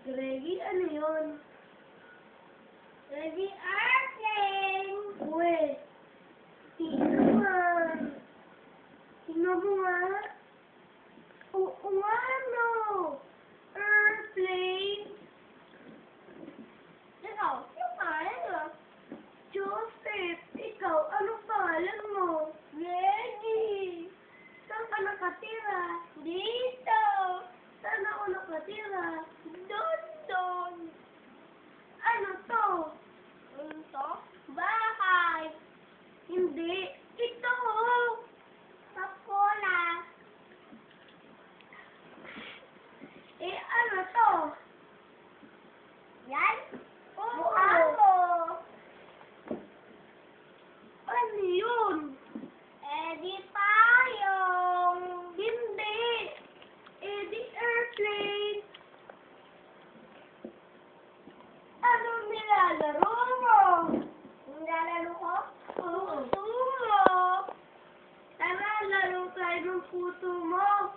Reggie, ano yun? Reggie Airplane! Uwe. Tingnan. Tingnan mo nga. Oo nga, no. Airplane. Ikaw, yung pangalan mo? Joseph, ikaw, anong pangalan mo? Reggie! Saan ka nakatira? Dito! Saan ako nakatira? Doon! Ano to? Ano to? Bahay! Hindi. Ito. Papola! Eh, ano to? Yan? Oo. Mukha mo! Ano yun? Eh, di payong! Hindi. Eh, the airplane. Anong nilalaro mo? Nilalaro ko? Oo. Puso mo! Tara, laro tayo ng puto mo.